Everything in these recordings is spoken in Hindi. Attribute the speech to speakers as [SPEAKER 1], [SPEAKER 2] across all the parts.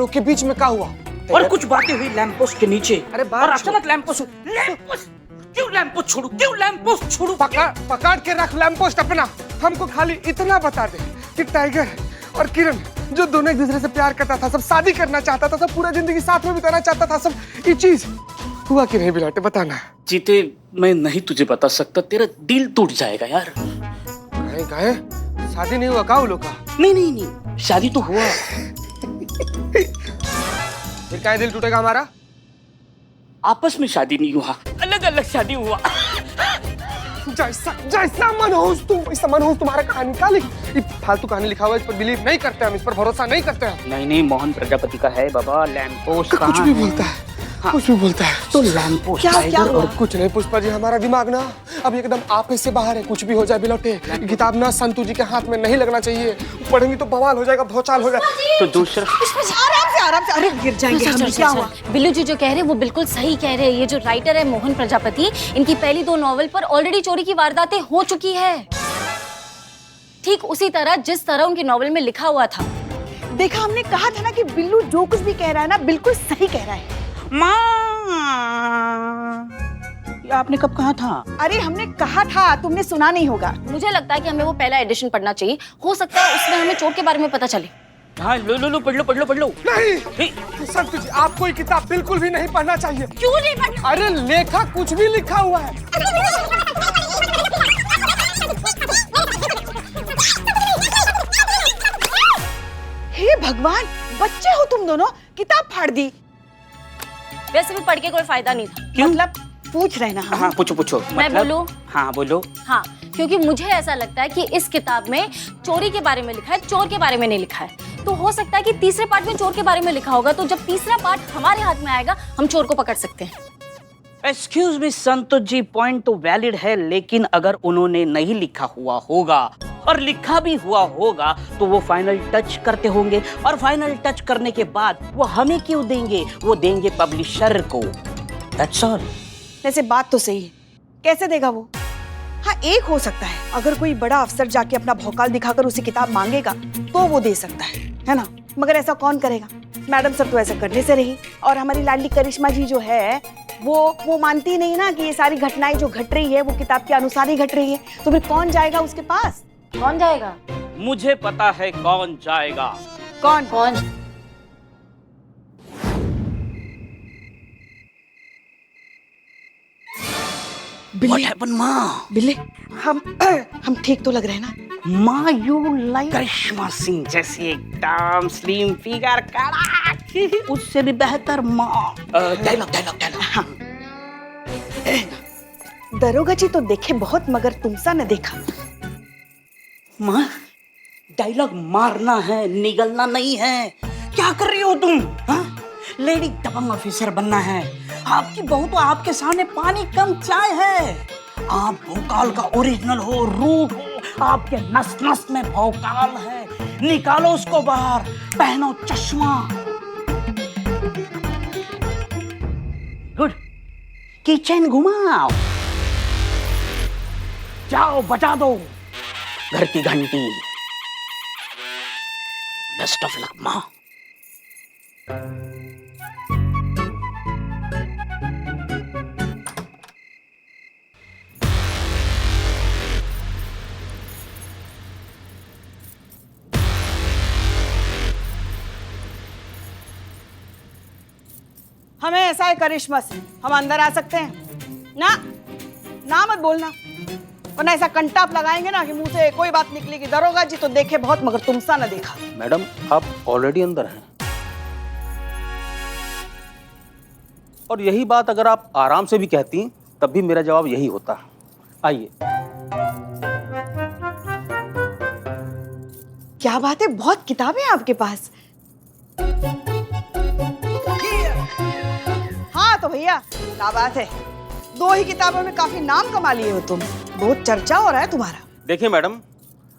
[SPEAKER 1] लोग के बीच में क्या हुआ?
[SPEAKER 2] और कुछ बातें हुई लैंप पोस्ट के नीचे।
[SPEAKER 1] अरे
[SPEAKER 2] और अचानक लैंप पोस्ट क्यों लैंप पोस्ट छोड़ू?
[SPEAKER 1] पकड़ के रख लैंप पोस्ट अपना। हमको खाली इतना बता दे कि टाइगर और किरण जो दोनों एक दूसरे से प्यार करता था, सब शादी करना चाहता था, सब पूरा जिंदगी साथ में बिताना चाहता था, सब ये चीज हुआ कि नहीं बिलाटे? बताना।
[SPEAKER 2] जीते मैं नहीं तुझे बता सकता, तेरा दिल टूट जाएगा यार।
[SPEAKER 1] काहे शादी नहीं हुआ का वो लोग का?
[SPEAKER 2] नहीं शादी तो हुआ।
[SPEAKER 1] फिर काहे दिल टूटेगा हमारा?
[SPEAKER 2] आपस में शादी नहीं हुआ, अलग अलग शादी हुआ।
[SPEAKER 1] जैसा मनहूस तुम वैसा मनहूस तुम्हारा कहानी का लिख। फालतू कहानी लिखा हुआ है, इस पर बिलीव नहीं करते हम, इस पर भरोसा नहीं करते हम।
[SPEAKER 2] नहीं मोहन प्रजापति का है बाबा लैंप पोस्ट।
[SPEAKER 1] कुछ भी बोलता है। हाँ। कुछ भी बोलता है
[SPEAKER 2] तो लैंप पोस्ट
[SPEAKER 1] क्या और कुछ नहीं पुष्पा जी, हमारा दिमाग ना अब एकदम आप से बाहर है। कुछ भी हो जाए बिलौटे, किताब ना संतू जी के हाथ में नहीं लगना चाहिए। पढ़ेंगी तो बवाल हो जाएगा, भौचाल हो जाएगा।
[SPEAKER 2] तो दूसरा
[SPEAKER 3] आराम से अरे गिर जाएंगे हम। क्या हुआ?
[SPEAKER 4] बिल्लू जी जो कह रहे हैं वो बिल्कुल सही कह रहे हैं। ये जो राइटर है मोहन प्रजापति, इनकी पहली 2 नॉवल पर ऑलरेडी चोरी की वारदातें हो चुकी है, ठीक उसी तरह जिस तरह उनकी नॉवल में लिखा हुआ था।
[SPEAKER 3] देखा, हमने कहा था ना कि बिल्लू जो कुछ भी कह रहा है ना बिल्कुल सही कह रहा है।
[SPEAKER 2] माँ, आपने कब कहा था?
[SPEAKER 3] अरे हमने कहा था, तुमने सुना नहीं होगा।
[SPEAKER 4] मुझे लगता है कि हमें वो पहला एडिशन पढ़ना चाहिए, हो सकता है उसमें हमें चोर के बारे में पता चले।
[SPEAKER 2] हाँ लो पढ़ लो।
[SPEAKER 1] नहीं संतू जी, आपको ये किताब बिल्कुल भी नहीं पढ़ना चाहिए।
[SPEAKER 4] क्यों नहीं पढ़ना?
[SPEAKER 1] अरे लेखक कुछ भी लिखा हुआ है।
[SPEAKER 3] हे भगवान, बच्चे हो तुम दोनों, किताब फाड़ दी।
[SPEAKER 4] वैसे भी पढ़ के कोई फायदा नहीं था।
[SPEAKER 2] क्यों?
[SPEAKER 3] मतलब पूछ रहे ना हम।
[SPEAKER 2] हाँ पूछो।
[SPEAKER 4] मैं बोलूं?
[SPEAKER 2] हाँ बोलो।
[SPEAKER 4] हाँ, क्योंकि मुझे ऐसा लगता है कि इस किताब में चोरी के बारे में लिखा है, चोर के बारे में नहीं लिखा है। तो हो सकता है कि तीसरे पार्ट में चोर के बारे में लिखा होगा, तो जब तीसरा पार्ट हमारे हाथ में आएगा हम चोर को पकड़ सकते हैं।
[SPEAKER 2] Excuse me Santosh ji, point तो वैलिड है, लेकिन अगर उन्होंने नहीं लिखा हुआ होगा और लिखा भी हुआ होगा तो वो फाइनल टच करते होंगे, और फाइनल टच करने के बाद वो हमें क्यों देंगे? वो देंगे पब्लिशर को। That's all.
[SPEAKER 3] वैसे बात तो सही है, कैसे देगा वो? हाँ, एक हो सकता है, अगर कोई बड़ा अफसर जाके अपना भौकाल दिखाकर उसे किताब मांगेगा तो वो दे सकता है ना? मगर ऐसा कौन करेगा? मैडम सर तो ऐसा करने से रही, और हमारी लाडली करिश्मा जी जो है वो मानती नहीं ना कि ये सारी घटनाएं जो घट रही है वो किताब के अनुसार ही घट रही है। तो फिर कौन जाएगा उसके पास?
[SPEAKER 4] कौन जाएगा?
[SPEAKER 2] मुझे पता है कौन जाएगा।
[SPEAKER 3] कौन?
[SPEAKER 2] What happened, माँ?
[SPEAKER 3] बिल्ले, हम ठीक तो लग रहे हैं ना?
[SPEAKER 2] माँ यू लाइक करिश्मा सिंह जैसी एकदम स्लिम फिगर, कड़ा उससे भी बेहतर माँ। डायलॉग।
[SPEAKER 3] हाँ। दरोगा जी तो देखे बहुत, मगर तुमसा न देखा।
[SPEAKER 2] माँ डायलॉग मारना है, निगलना नहीं है। क्या कर रही हो तुम? हाँ? लेडी दबंग ऑफिसर बनना है। आपकी बहू तो आपके सामने पानी कम चाय है। आप भोकाल का ओरिजिनल हो, रूट हो, आपके नस नस में भोकाल है। निकालो उसको बाहर, पहनो चश्मा। गुड। किचन घुमाओ, जाओ बजा दो घर की घंटी। बेस्ट ऑफ लक माँ।
[SPEAKER 3] हमें ऐसा है करिश्मा से, हम अंदर आ सकते हैं ना मत बोलना, वरना ऐसा कंटाप लगाएंगे ना कि मुंह से कोई बात निकलेगी। दरोगा जी तो देखे बहुत, मगर तुमसा न देखा।
[SPEAKER 5] मैडम आप ऑलरेडी अंदर हैं, और यही बात अगर आप आराम से भी कहती तब भी मेरा जवाब यही होता। आइए।
[SPEAKER 3] क्या बात है, बहुत किताबें हैं आपके पास। हाँ तो भैया क्या बात है, 2 ही किताबों में काफी नाम कमा लिए हो तुम, बहुत चर्चा हो रहा है तुम्हारा।
[SPEAKER 5] देखिए मैडम,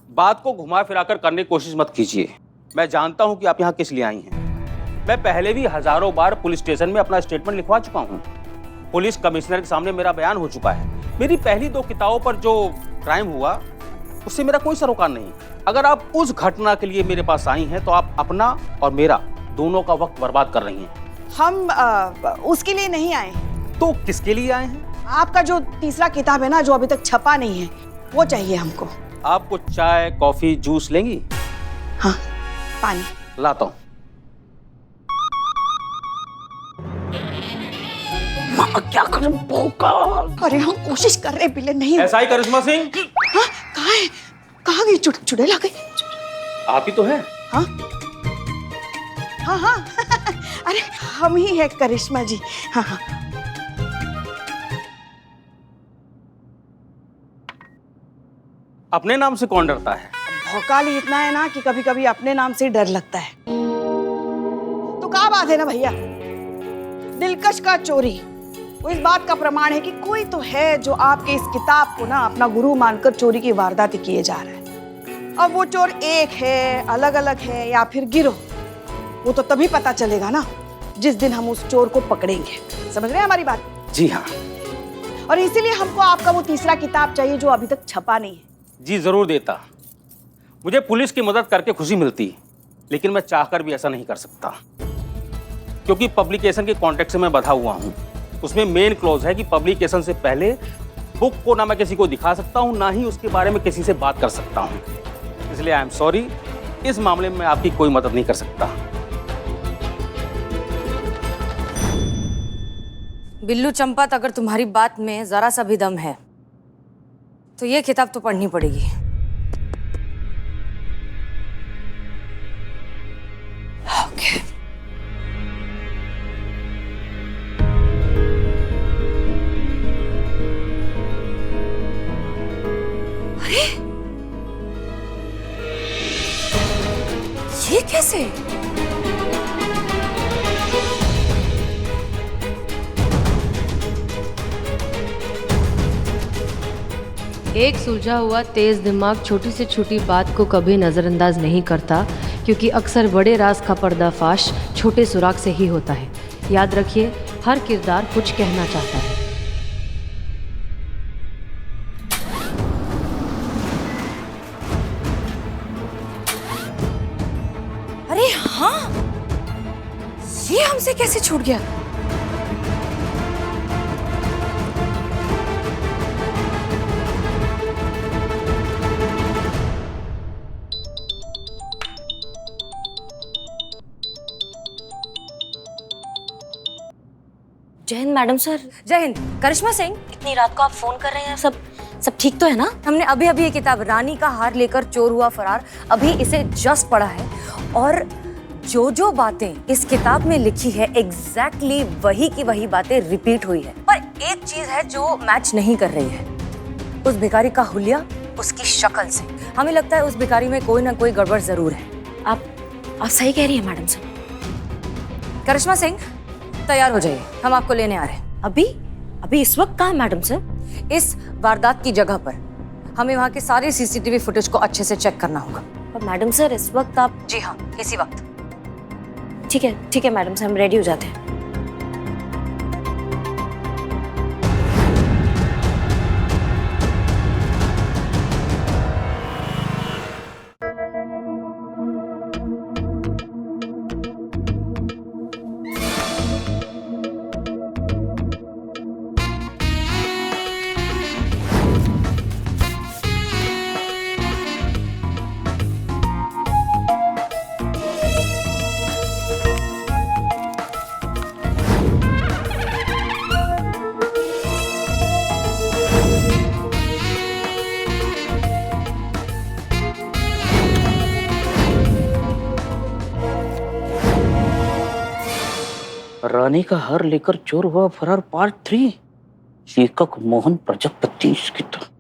[SPEAKER 5] बात को घुमा फिराकर करने की कोशिश मत कीजिए। मैं जानता हूं कि आप यहाँ किस लिए आई हैं। मैं पहले भी हजारों बार पुलिस स्टेशन में अपना स्टेटमेंट लिखवा चुका हूँ। पुलिस कमिश्नर के सामने मेरा बयान हो चुका है। मेरी पहली 2 किताबों पर जो क्राइम हुआ उससे मेरा कोई सरोकार नहीं। अगर आप उस घटना के लिए मेरे पास आई हैं तो आप अपना और मेरा दोनों का वक्त बर्बाद कर रही हैं।
[SPEAKER 3] हम उसके लिए नहीं आए।
[SPEAKER 5] तो किसके लिए आए हैं?
[SPEAKER 3] आपका जो तीसरा किताब है ना, जो अभी तक छपा नहीं है, वो चाहिए हमको।
[SPEAKER 5] आपको चाय, कॉफी, जूस लेंगी?
[SPEAKER 3] हाँ, पानी
[SPEAKER 5] लाता हूँ।
[SPEAKER 2] माँ क्या करूं भोकाल?
[SPEAKER 3] अरे हम कोशिश कर रहे बिल्ले नहीं।
[SPEAKER 5] ऐसा ही करिश्मा सिंह?
[SPEAKER 3] हाँ, कहाँ है? कहाँ गई? चुड़ैल आ गई।
[SPEAKER 5] आप ही तो हैं।
[SPEAKER 3] हाँ हाँ हाँ अरे हम ही है करिश्मा जी। हाँ हाँ।
[SPEAKER 5] अपने नाम से कौन डरता है?
[SPEAKER 3] भौकाल ही इतना है ना कि कभी कभी अपने नाम से ही डर लगता है। तो क्या बात है ना भैया, दिलकश का चोरी वो इस बात का प्रमाण है कि कोई तो है जो आपके इस किताब को ना अपना गुरु मानकर चोरी की वारदातें किए जा रहा है। अब वो चोर एक है, अलग अलग है, या फिर गिरोह, वो तो तभी पता चलेगा ना जिस दिन हम उस चोर को पकड़ेंगे। समझ रहे हैं हमारी बात?
[SPEAKER 5] जी हाँ।
[SPEAKER 3] और इसीलिए हमको आपका वो तीसरा किताब चाहिए जो अभी तक छपा नहीं है।
[SPEAKER 5] जी जरूर देता। मुझे पुलिस की मदद करके खुशी मिलती, लेकिन मैं चाहकर भी ऐसा नहीं कर सकता, क्योंकि पब्लिकेशन के कॉन्ट्रैक्ट से मैं बंधा हुआ हूँ। उसमें मेन क्लॉज है कि पब्लिकेशन से पहले बुक को ना मैं किसी को दिखा सकता हूँ, ना ही उसके बारे में किसी से बात कर सकता हूँ। इसलिए आई एम सॉरी, इस मामले में मैं आपकी कोई मदद नहीं कर सकता।
[SPEAKER 6] बिल्लू चंपत, अगर तुम्हारी बात में जरा सा भी दम है तो ये किताब तो पढ़नी पड़ेगी। ओके। अरे ये कैसे?
[SPEAKER 7] एक सुलझा हुआ तेज दिमाग छोटी से छोटी बात को कभी नज़रअंदाज नहीं करता, क्योंकि अक्सर बड़े राज का पर्दाफाश छोटे सुराग से ही होता है। याद रखिए, हर किरदार कुछ कहना चाहता है।
[SPEAKER 6] अरे हाँ, ये हमसे कैसे छूट गया?
[SPEAKER 4] जय हिंद मैडम सर।
[SPEAKER 6] जय हिंद। करिश्मा सिंह,
[SPEAKER 4] इतनी रात को आप फोन कर रहे हैं, सब ठीक तो है ना?
[SPEAKER 6] हमने अभी अभी ये किताब रानी का हार लेकर चोर हुआ फरार, अभी इसे जस्ट पढ़ा है, और जो बातें इस किताब में लिखी है एग्जैक्टली वही की वही बातें रिपीट हुई है। पर एक चीज है जो मैच नहीं कर रही है, उस भिखारी का हुलिया उसकी शक्ल से। हमें लगता है उस भिखारी में कोई ना कोई गड़बड़ जरूर है।
[SPEAKER 4] आप सही कह रही है मैडम सर।
[SPEAKER 6] करिश्मा सिंह, तैयार हो जाइए, हम आपको लेने आ रहे हैं।
[SPEAKER 4] अभी इस वक्त कहाँ मैडम सर?
[SPEAKER 6] इस वारदात की जगह पर हमें वहाँ के सारे सीसीटीवी फुटेज को अच्छे से चेक करना होगा।
[SPEAKER 4] पर मैडम सर इस वक्त आप?
[SPEAKER 6] जी हाँ, इसी वक्त।
[SPEAKER 4] ठीक है मैडम सर, हम रेडी हो जाते हैं।
[SPEAKER 2] रानी का हार लेकर चोर हुआ फरार पार्ट 3, लेखक मोहन प्रजापति की तरह।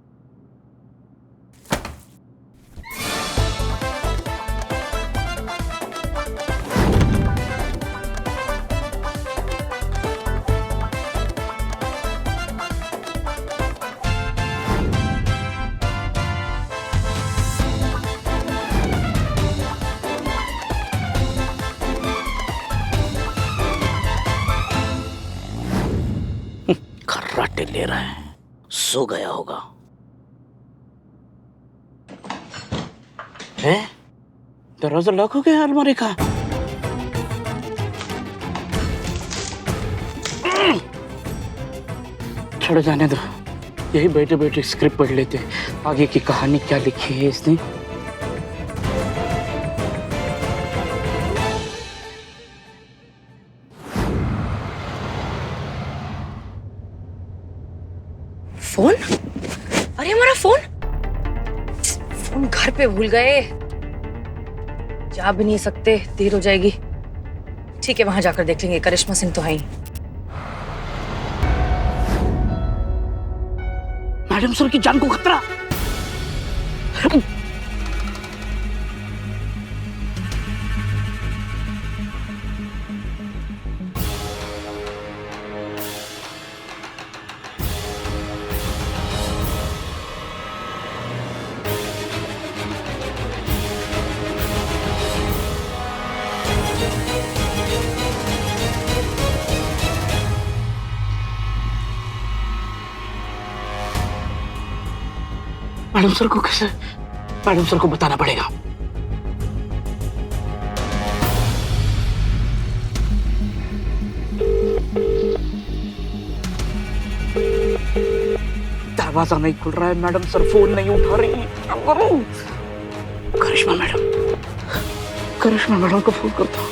[SPEAKER 2] खर्राटे ले रहा है, सो गया होगा। है दरवाजा लॉक हो गया अलमारी का। छोड़ जाने दो, यही बैठे बैठे स्क्रिप्ट पढ़ लेते, आगे की कहानी क्या लिखी है इसने।
[SPEAKER 6] फोन? अरे हमारा फोन घर पे भूल गए। जा भी नहीं सकते, देर हो जाएगी। ठीक है, वहां जाकर देख लेंगे, करिश्मा सिंह तो है ही।
[SPEAKER 2] मैडम सर की जान को खतरा। मैडम सर को कैसे, मैडम सर को बताना पड़ेगा। दरवाजा नहीं खुल रहा है, मैडम सर फोन नहीं उठा रही। क्या करूं? करिश्मा मैडम को फोन करता हूं।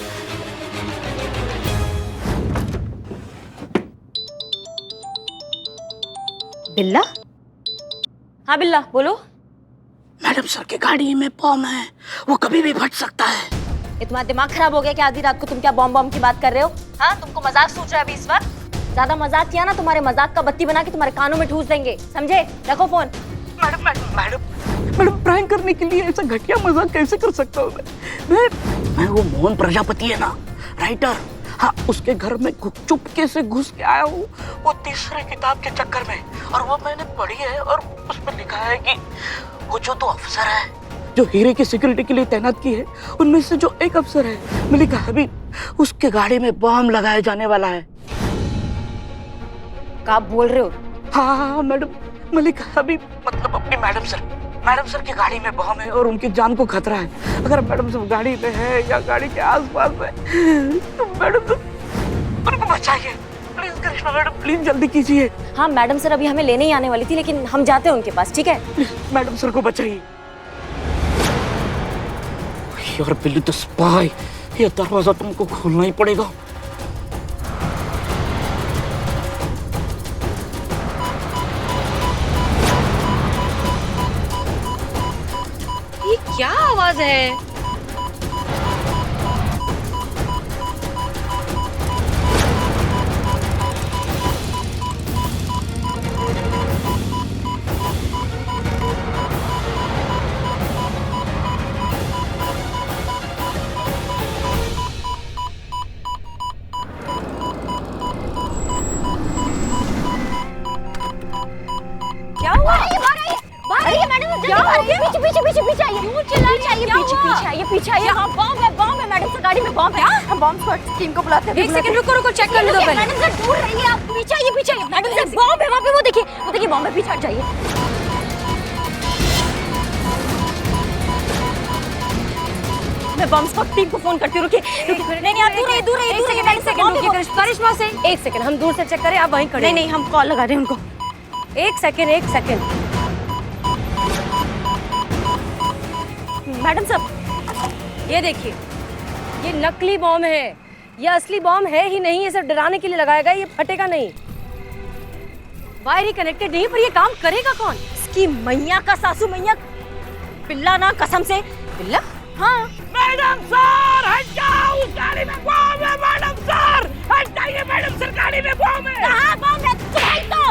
[SPEAKER 6] बिल्ला? हाँ बिल्ला, बोलो।
[SPEAKER 2] मैडम सर की गाड़ी में बम है, वो कभी भी फट सकता है।
[SPEAKER 6] ये तुम्हारा दिमाग खराब हो गया क्या? आधी रात को तुम क्या बॉम्ब की बात कर रहे हो? हाँ, तुमको मजाक सोच रहा है अभी इस वक्त? ज्यादा मजाक किया ना, तुम्हारे मजाक का बत्ती बना के तुम्हारे कानों में ठूस देंगे, समझे? रखो फोन।
[SPEAKER 2] मैडम प्रैंक करने के लिए ऐसा घटिया मजाक कैसे कर सकता हूँ मैं वो मोहन प्रजापति है ना, राइटर, हाँ, उसके घर में चुपके से घुस के आया हूँ, वो तीसरे किताब के चक्कर में, और वो मैंने पढ़ी है और उसमें लिखा है कि वो जो दो अफसर है जो हीरे की सिक्योरिटी के लिए तैनात की है, उनमें से जो एक अफसर है मलिका हबीब, उसके गाड़ी में बम लगाया जाने वाला है।
[SPEAKER 6] क्या बोल रहे हो?
[SPEAKER 2] हाँ मैडम, मलिका हबीब मतलब अपनी मैडम सर की गाड़ी में बम है और उनकी जान को खतरा है। अगर मैडम सर गाड़ी में है या गाड़ी के आसपास है तो मैडम सर उनको बचाइए प्लीज। करिश्मा मैडम प्लीज जल्दी कीजिए।
[SPEAKER 6] हाँ मैडम सर अभी हमें लेने ही आने वाली थी, लेकिन हम जाते हैं उनके पास, ठीक है?
[SPEAKER 2] मैडम सर को बचाइए। यार बिल्ली द स्पाई, ये दरवाजा तुमको खोलना ही पड़ेगा।
[SPEAKER 6] ये क्या आवाज है? क्या हुआ? पीछे आइए। क्यों चिल्ला रही है? पीछे आइए। हाँ, बॉम्ब है मैडम सर, गाड़ी में बॉम्ब है। हम बॉम्ब स्क्वाड टीम को बुलाते हैं। एक सेकंड रुको, चेक कर लो पहले। मैडम सर दूर रहिए, आप पीछे आइए। मैडम सर बॉम्ब है वहाँ पे, वो देखिए बॉम्ब है, पीछे हट जाइए। मैं बॉम्ब स्क्वाड टीम को फोन करती हूँ। रुकिए। नहीं आप दूर रहिए। करिश्मा से एक सेकंड, हम दूर से चेक करें, आप वहीं खड़े। नहीं हम कॉल लगा रहे हैं उनको। एक सेकंड। मैडम साहब ये देखिए, ये नकली बॉम्ब है, ये असली बॉम्ब है ही नहीं, ये सिर्फ डराने के लिए लगाया गया, ये फटेगा नहीं। वायर ही कनेक्टेड नहीं, पर ये काम करेगा कौन? इसकी मैया का सासू मैया बिल्ला ना, कसम से। बिल्ला? हाँ।
[SPEAKER 2] मैडम सर हट जाओ, उस गाड़ी में बम है। मैडम सर हट जाइए, मैडम सर गाड़ी में बम है।
[SPEAKER 6] कहाँ बॉम्ब है? तो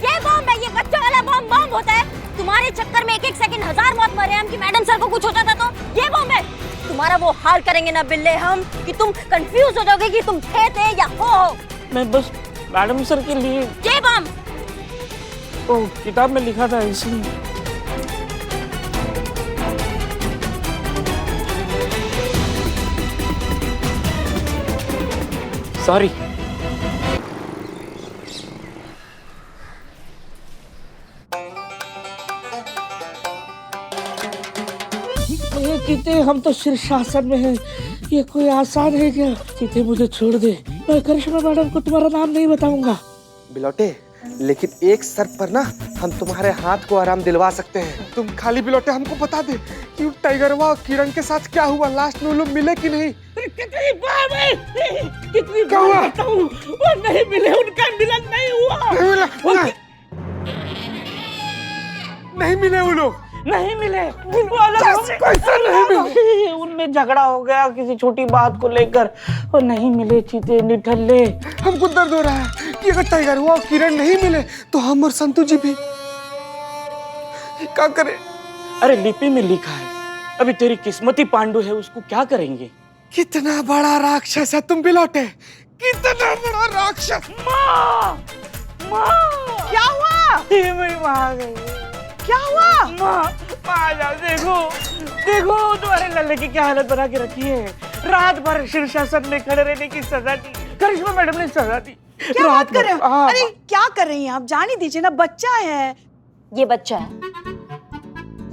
[SPEAKER 6] ये बॉम्ब है, ये बच्चों वाला बॉम्ब होता है। तुम्हारे चक्कर में एक सेकंड 1000 मौत मरे हम कि मैडम सर को कुछ हो जाता तो। ये बॉम्ब है। तुम्हारा वो हाल करेंगे ना बिल्ले हम कि तुम कंफ्यूज हो जाओगे कि तुम थे या हो।
[SPEAKER 2] मैं बस मैडम सर के लिए।
[SPEAKER 6] ये बॉम्ब
[SPEAKER 2] तो किताब में लिखा था इसलिए। सॉरी। कितने हम तो शीर्षासन में हैं,
[SPEAKER 8] ये कोई आसान है क्या? सीधे मुझे छोड़ दे, मैं करिश्मा मैडम को तुम्हारा नाम नहीं बताऊंगा।
[SPEAKER 1] बिलोटे, लेकिन एक शर्त पर ना हम तुम्हारे हाथ को आराम दिलवा सकते हैं। तुम खाली बिलोटे हमको बता दे कि टाइगरवा और किरण के साथ क्या हुआ, लास्ट में वो लोग मिले कि नहीं?
[SPEAKER 8] कितनी बार बताऊं, वो नहीं मिले, उनका मिलन नहीं हुआ।
[SPEAKER 1] नहीं मिले वो लोग,
[SPEAKER 8] नहीं मिले, कैसे नहीं मिले? उनमें झगड़ा हो गया किसी छोटी बात को लेकर, वो नहीं मिले। चीते निठल्ले,
[SPEAKER 1] हमको दर्द हो रहा है कि अगर टाइगर हुआ और किरण नहीं मिले तो हम और संतू जी भी क्या करें?
[SPEAKER 8] अरे लिपि में लिखा है, अभी तेरी किस्मत ही पांडु है, उसको क्या करेंगे?
[SPEAKER 1] कितना बड़ा राक्षस है तुम बिलोटे, कितना बड़ा राक्षस।
[SPEAKER 8] माँ,
[SPEAKER 3] क्या हुआ?
[SPEAKER 8] ये मेरी माँ आ गई।
[SPEAKER 3] क्या हुआ?
[SPEAKER 8] माँ आ जाओ, देखो देखो तुम्हारे लल्ले की क्या हालत बना के रखी है। रात भर शीर्षासन में खड़े रहने की सजा दी, करिश्मा मैडम ने सजा दी।
[SPEAKER 3] क्या बात कर रहे हो?
[SPEAKER 8] हाँ।
[SPEAKER 3] अरे क्या कर रही हैं आप? जाने दीजिए ना, बच्चा है।
[SPEAKER 4] ये बच्चा है,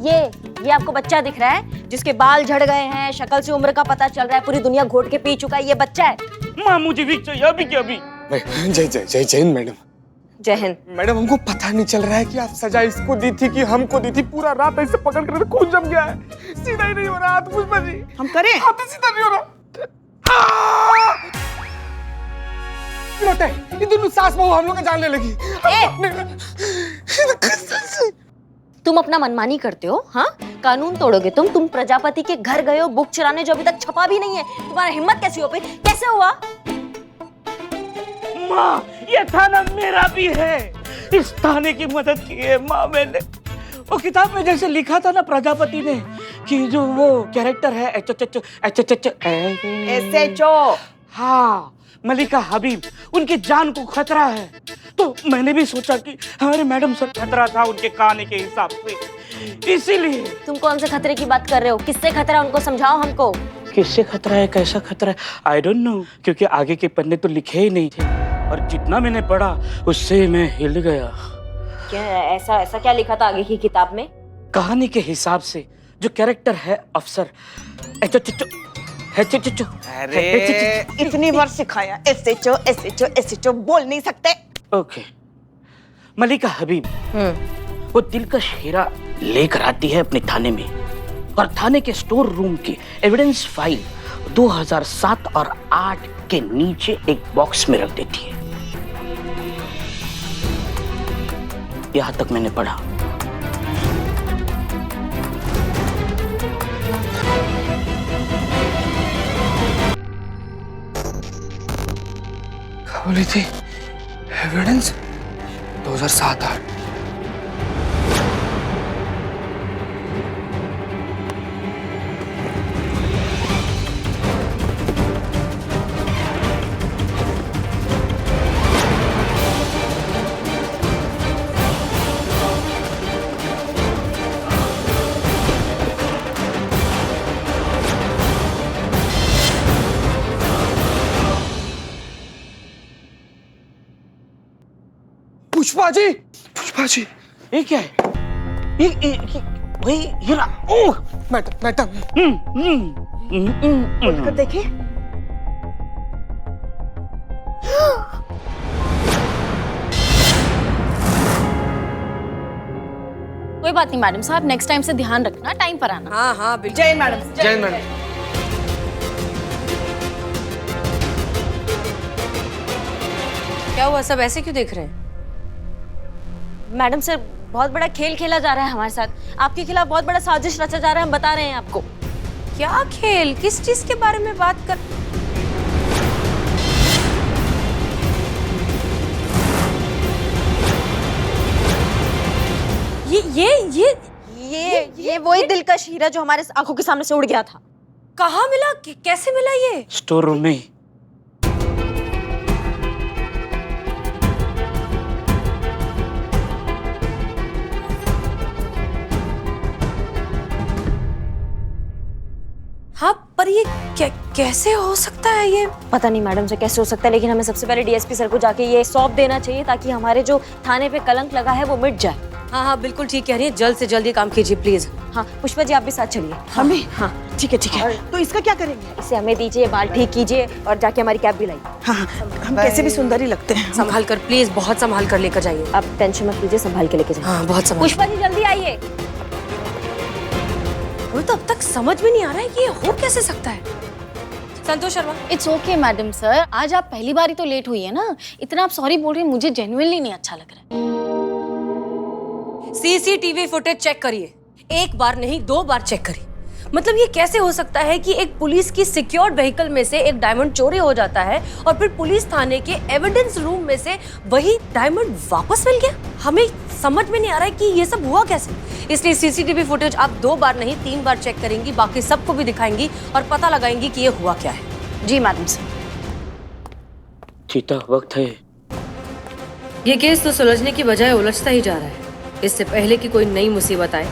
[SPEAKER 4] ये आपको बच्चा दिख रहा है जिसके बाल झड़ गए हैं, शक्ल से उम्र का पता चल रहा है, पूरी दुनिया घोट के पी चुका है, ये बच्चा है।
[SPEAKER 8] माँ मुझे भी चाहिए अभी के अभी।
[SPEAKER 1] जय जय जय जय मैडम।
[SPEAKER 6] जय हिंद।
[SPEAKER 1] मैडम हमको पता नहीं चल रहा है कि आप सजा इसको दी थी कि हमको दी थी। पूरा रात ऐसे पकड़ कर खून जम गया है, सीधा ही नहीं हो रहा हाथ। पुष्पा जी
[SPEAKER 3] हम करें?
[SPEAKER 1] हाथ ही सीधा नहीं हो रहा। बिलोटे, ये दोनों सास बहू हम लोग का जानने लगी।
[SPEAKER 4] तुम अपना मनमानी करते हो, हाँ? कानून तोड़ोगे तुम प्रजापति के घर गए हो बुक चुराने, जो अभी तक छपा भी नहीं है। तुम्हारा हिम्मत कैसी हो पे? कैसे हुआ?
[SPEAKER 8] माँ ये थाना मेरा भी है, इस थाने की मदद की है माँ मैंने। वो किताब में जैसे लिखा था ना प्रजापति ने कि जो वो कैरेक्टर है
[SPEAKER 3] SHO,
[SPEAKER 8] हाँ मलिका हबीब, उनकी जान को खतरा है। तो मैंने भी सोचा कि हमारे मैडम सर खतरा था उनके कहने के हिसाब से, इसीलिए।
[SPEAKER 4] तुम कौन से खतरे की बात कर रहे हो? किससे खतरा, उनको समझाओ हमको।
[SPEAKER 8] किससे खतरा है, कैसा खतरा है, आई डोंट नो, क्योंकि आगे के पन्ने तो लिखे ही नहीं थे और जितना मैंने पढ़ा उससे मैं हिल गया।
[SPEAKER 4] क्या ऐसा क्या लिखा था आगे की किताब में?
[SPEAKER 8] कहानी के हिसाब से जो कैरेक्टर है अफसर
[SPEAKER 3] इतनी बार सिखाया SHO बोल नहीं सकते।
[SPEAKER 8] ओके, मलिका हबीब वो दिलकश हीरा लेकर आती है अपने थाने में और थाने के स्टोर रूम की एविडेंस फाइल 2007 और 8 के नीचे एक बॉक्स में रख देती है। यहां तक मैंने पढ़ा।
[SPEAKER 1] क्या बोली थी? एविडेंस 2007-8। पुष्पा जी
[SPEAKER 8] ये क्या है? ये वही हीरा। ओह
[SPEAKER 1] मैडम
[SPEAKER 3] कर देखिए।
[SPEAKER 4] कोई बात नहीं मैडम साहब, नेक्स्ट टाइम से ध्यान रखना, टाइम पर आना।
[SPEAKER 6] हाँ हाँ बिल्कुल।
[SPEAKER 3] जय मैडम।
[SPEAKER 1] जय मैडम।
[SPEAKER 6] क्या हुआ, सब ऐसे क्यों देख रहे हैं?
[SPEAKER 4] मैडम सर, बहुत बड़ा खेल खेला जा रहा है हमारे साथ, आपके खिलाफ बहुत बड़ा साजिश रचा जा रहा है, हम बता रहे हैं आपको।
[SPEAKER 6] क्या खेल, किस चीज के बारे में बात कर?
[SPEAKER 4] ये वही दिलकश हीरा जो हमारे आंखों के सामने से उड़ गया था।
[SPEAKER 6] कहाँ मिला, कैसे मिला ये?
[SPEAKER 8] स्टोर रूम में।
[SPEAKER 6] हाँ पर ये कैसे हो सकता है ये?
[SPEAKER 4] पता नहीं मैडम से कैसे हो सकता है, लेकिन हमें सबसे पहले डीएसपी सर को जाके ये सौंप देना चाहिए ताकि हमारे जो थाने पे कलंक लगा है वो मिट जाए।
[SPEAKER 6] हाँ हाँ बिल्कुल ठीक कह रही है, जल्द से जल्द ये काम कीजिए प्लीज। हाँ पुष्पा जी आप भी साथ चलिए।
[SPEAKER 3] हमें? हाँ ठीक है। तो इसका क्या करेंगे?
[SPEAKER 6] इसे हमें दीजिए, बाल ठीक कीजिए और जाके हमारी कैब भी लाइए।
[SPEAKER 3] हाँ हम कैसे भी सुंदर ही लगते हैं।
[SPEAKER 6] संभाल कर प्लीज, बहुत संभाल कर लेकर जाइए। आप टेंशन मत लीजिए, संभाल के लेके जाइए। हाँ बहुत संभाल।
[SPEAKER 4] पुष्पा जी जल्दी आइए।
[SPEAKER 6] मुझे तो अब तक समझ में नहीं आ रहा है कि ये हो कैसे सकता है। Santosh Sharma.
[SPEAKER 4] It's okay madam sir, आज आप पहली बार ही तो लेट हुई है ना, इतना आप सॉरी बोल रही हैं, मुझे जेन्युइनली नहीं अच्छा लग रहा है।
[SPEAKER 6] सीसीटीवी फुटेज चेक करिए, एक बार नहीं 2 बार चेक करिए। मतलब ये कैसे हो सकता है कि एक पुलिस की सिक्योर्ड व्हीकल में से एक डायमंड चोरी हो जाता है और फिर पुलिस थाने के एविडेंस रूम में से वही डायमंड वापस मिल गया। हमें समझ में नहीं आ रहा है कि ये सब हुआ कैसे। इसलिए सीसीटीवी फुटेज आप 2 बार नहीं 3 बार चेक करेंगी, बाकी सबको भी दिखाएंगी और पता लगाएंगी कि ये हुआ क्या है।
[SPEAKER 4] जी मैडम सर।
[SPEAKER 8] चीता वक्त है।
[SPEAKER 7] ये केस तो सुलझने की बजाय उलझता ही जा रहा है। इससे पहले कि कोई नई मुसीबत आए